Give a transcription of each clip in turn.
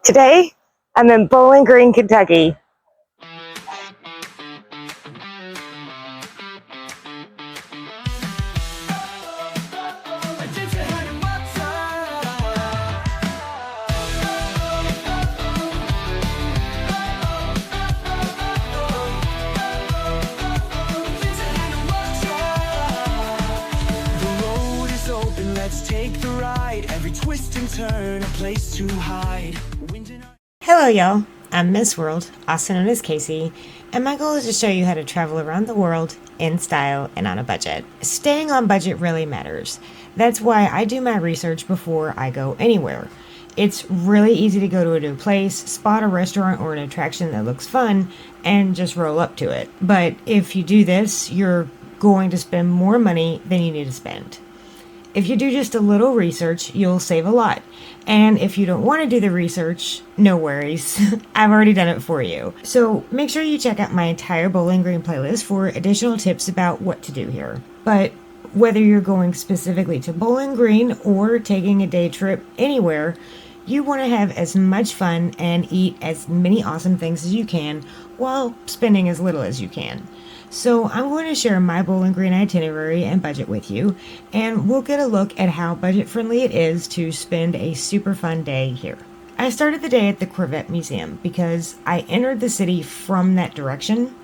Today, I'm in Bowling Green, Kentucky. Let's take the ride. Every twist and turn, a place to hide. Hello y'all, I'm Miss World, also known as Casey, and my goal is to show you how to travel around the world in style and on a budget. Staying on budget really matters. That's why I do my research before I go anywhere. It's really easy to go to a new place, spot a restaurant or an attraction that looks fun, and just roll up to it. But if you do this, you're going to spend more money than you need to spend. If you do just a little research, you'll save a lot. And if you don't want to do the research, no worries. I've already done it for you. So make sure you check out my entire Bowling Green playlist for additional tips about what to do here. But whether you're going specifically to Bowling Green or taking a day trip anywhere, you want to have as much fun and eat as many awesome things as you can while spending as little as you can. So I'm going to share my Bowling Green itinerary and budget with you, and we'll get a look at how budget friendly it is to spend a super fun day here. I started the day at the Corvette Museum because I entered the city from that direction.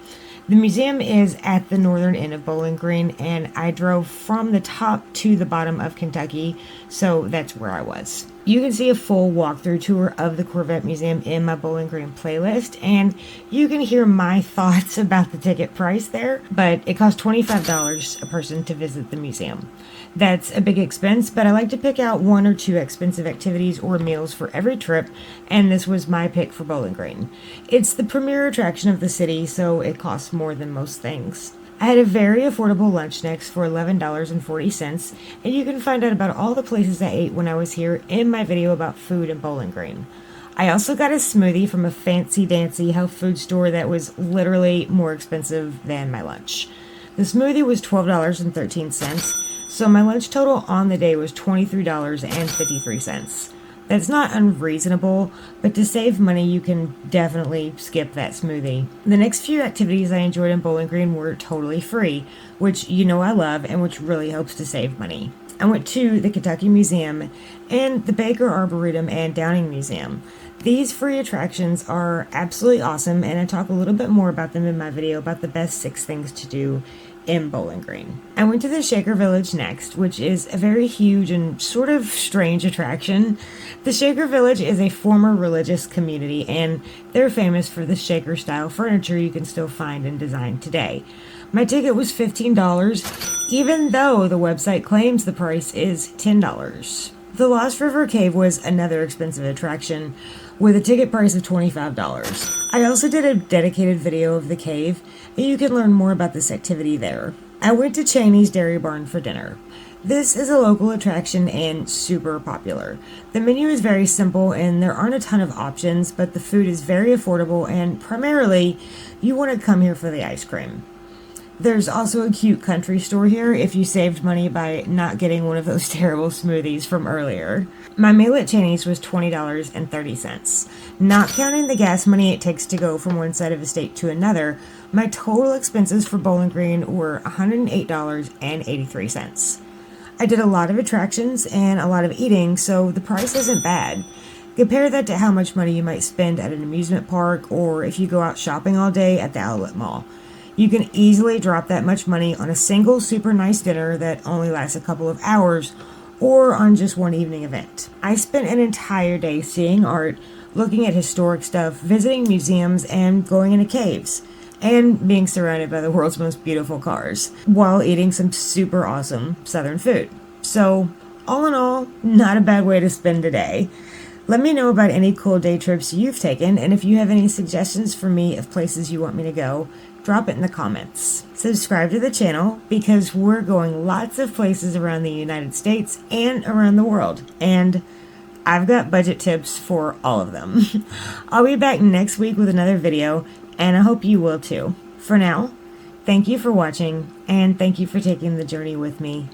The museum is at the northern end of Bowling Green, and I drove from the top to the bottom of Kentucky, so that's where I was. You can see a full walkthrough tour of the Corvette Museum in my Bowling Green playlist, and you can hear my thoughts about the ticket price there, but it costs $25 a person to visit the museum. That's a big expense, but I like to pick out one or two expensive activities or meals for every trip, and this was my pick for Bowling Green. It's the premier attraction of the city, so it costs more than most things. I had a very affordable lunch next for $11.40, and you can find out about all the places I ate when I was here in my video about food in Bowling Green. I also got a smoothie from a fancy-dancy health food store that was literally more expensive than my lunch. The smoothie was $12.13, so my lunch total on the day was $23.53. That's not unreasonable, but to save money, you can definitely skip that smoothie. The next few activities I enjoyed in Bowling Green were totally free, which you know I love and which really helps to save money. I went to the Kentucky Museum and the Baker Arboretum and Downing Museum. These free attractions are absolutely awesome, and I talk a little bit more about them in my video about the best 6 things to do in Bowling Green. I went to the Shaker Village next, which is a very huge and sort of strange attraction. The Shaker Village is a former religious community, and they're famous for the Shaker style furniture you can still find and design today. My ticket was $15, even though the website claims the price is $10. The Lost River Cave was another expensive attraction with a ticket price of $25. I also did a dedicated video of the cave, and you can learn more about this activity there. I went to Cheney's Dairy Barn for dinner. This is a local attraction and super popular. The menu is very simple and there aren't a ton of options, but the food is very affordable, and primarily you want to come here for the ice cream. There's also a cute country store here if you saved money by not getting one of those terrible smoothies from earlier. My meal at Cheney's was $20.30. Not counting the gas money it takes to go from one side of the state to another, my total expenses for Bowling Green were $108.83. I did a lot of attractions and a lot of eating, so the price isn't bad. Compare that to how much money you might spend at an amusement park or if you go out shopping all day at the outlet mall. You can easily drop that much money on a single super nice dinner that only lasts a couple of hours, or on just one evening event. I spent an entire day seeing art, looking at historic stuff, visiting museums, and going into caves, and being surrounded by the world's most beautiful cars, while eating some super awesome southern food. So, all in all, not a bad way to spend a day. Let me know about any cool day trips you've taken, and if you have any suggestions for me of places you want me to go, drop it in the comments. Subscribe to the channel because we're going lots of places around the United States and around the world, and I've got budget tips for all of them. I'll be back next week with another video, and I hope you will too. For now, thank you for watching, and thank you for taking the journey with me.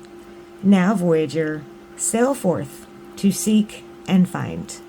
Now, Voyager, sail forth to seek and find.